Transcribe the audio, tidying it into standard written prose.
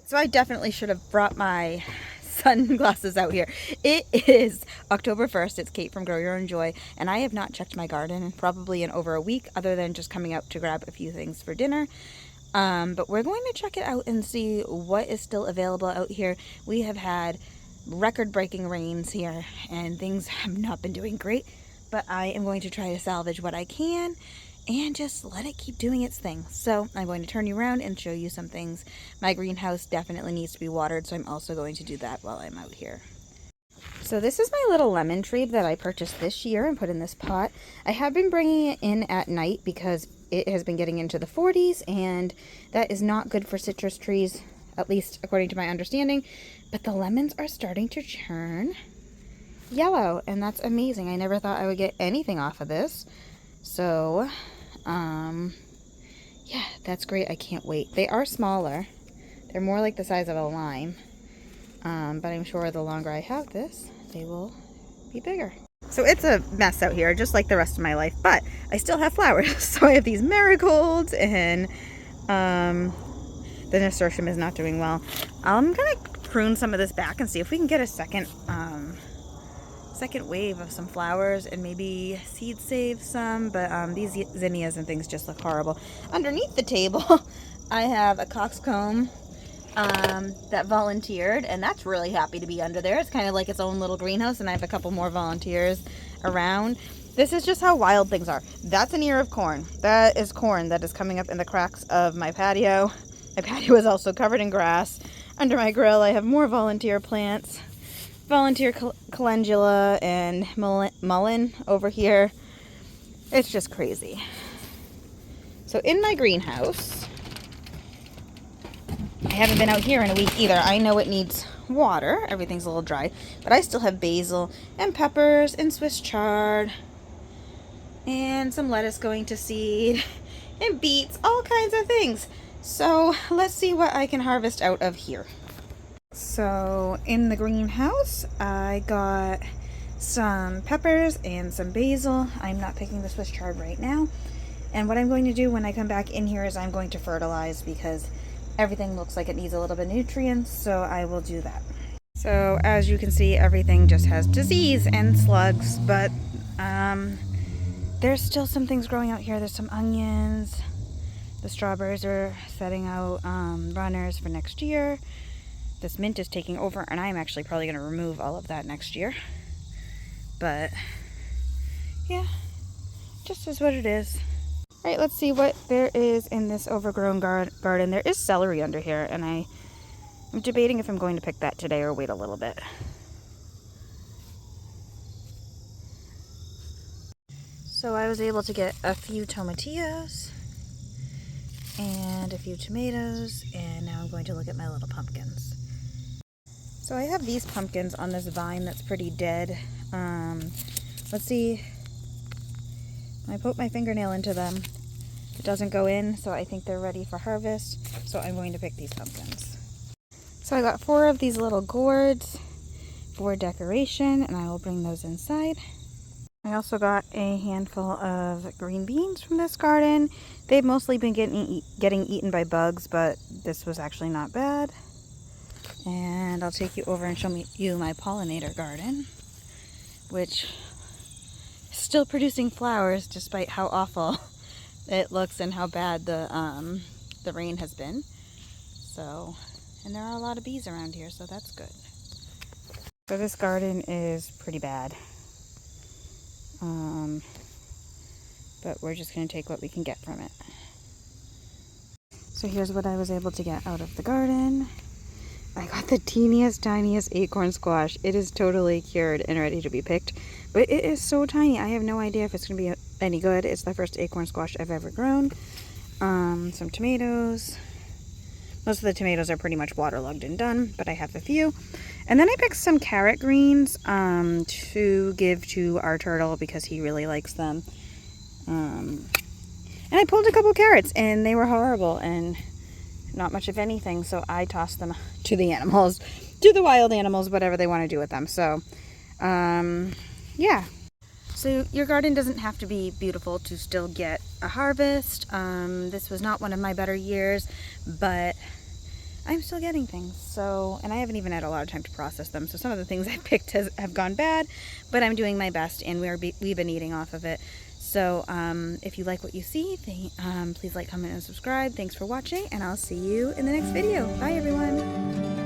So I definitely should have brought my sunglasses out here. It is October 1st. It's Kate from Grow Your Own Joy, and I have not checked my garden probably in over a week, other than just coming out to grab a few things for dinner. But we're going to check it out and see what is still available out here. We have had record-breaking rains here, and things have not been doing great, but I am going to try to salvage what I can and just let it keep doing its thing. So I'm going to turn you around and show you some things. My greenhouse definitely needs to be watered, so I'm also going to do that while I'm out here. So this is my little lemon tree that I purchased this year and put in this pot. I have been bringing it in at night because it has been getting into the 40s, and that is not good for citrus trees, at least according to my understanding. But the lemons are starting to turn yellow, and that's amazing. I never thought I would get anything off of this. So, yeah, that's great. I can't wait. They are smaller. They're more like the size of a lime. But I'm sure the longer I have this, they will be bigger. So it's a mess out here, just like the rest of my life, but I still have flowers. So I have these marigolds, and the nasturtium is not doing well. I'm gonna prune some of this back and see if we can get a second wave of some flowers and maybe seed save some, but these zinnias and things just look horrible. Underneath the table, I have a coxcomb that volunteered, and that's really happy to be under there. It's kind of like its own little greenhouse, and I have a couple more volunteers around. This is just how wild things are. That's an ear of corn. That is corn that is coming up in the cracks of my patio. My patio is also covered in grass. Under my grill, I have more volunteer plants. Volunteer calendula and mullein over here. It's just crazy. So in my greenhouse, I haven't been out here in a week either. I know it needs water. Everything's a little dry. But I still have basil and peppers and Swiss chard and some lettuce going to seed and beets, all kinds of things. So let's see what I can harvest out of here. So in the greenhouse, I got some peppers and some basil. I'm not picking the Swiss chard right now. And what I'm going to do when I come back in here is I'm going to fertilize, because everything looks like it needs a little bit of nutrients, so I will do that. So as you can see, everything just has disease and slugs, but there's still some things growing out here. There's some onions. The strawberries are setting out runners for next year. This mint is taking over, and I'm actually probably going to remove all of that next year. But yeah, just is what it is. All right, let's see what there is in this overgrown garden. There is celery under here, and I'm debating if I'm going to pick that today or wait a little bit. So I was able to get a few tomatillos and a few tomatoes, and now I'm going to look at my little pumpkins. So I have these pumpkins on this vine that's pretty dead. Let's see. When I poke my fingernail into them, it doesn't go in, so I think they're ready for harvest. So I'm going to pick these pumpkins. So I got 4 of these little gourds for decoration, and I will bring those inside. I also got a handful of green beans from this garden. They've mostly been getting eaten by bugs, but this was actually not bad. And I'll take you over and show you my pollinator garden, which is still producing flowers despite how awful it looks and how bad the rain has been. So, and there are a lot of bees around here, so that's good. So this garden is pretty bad. But we're just going to take what we can get from it. So here's what I was able to get out of the garden. I got the teeniest, tiniest acorn squash. It is totally cured and ready to be picked, but it is so tiny. I have no idea if it's going to be any good. It's the first acorn squash I've ever grown. Some tomatoes. Most of the tomatoes are pretty much waterlogged and done, but I have a few. And then I picked some carrot greens to give to our turtle because he really likes them. And I pulled a couple carrots, and they were horrible and not much of anything, so I tossed them to the animals, to the wild animals, whatever they want to do with them. So, yeah. So your garden doesn't have to be beautiful to still get a harvest. This was not one of my better years, but I'm still getting things. So, and I haven't even had a lot of time to process them. So some of the things I picked have gone bad, but I'm doing my best, and we've been eating off of it. So if you like what you see, please like, comment, and subscribe. Thanks for watching, and I'll see you in the next video. Bye, everyone.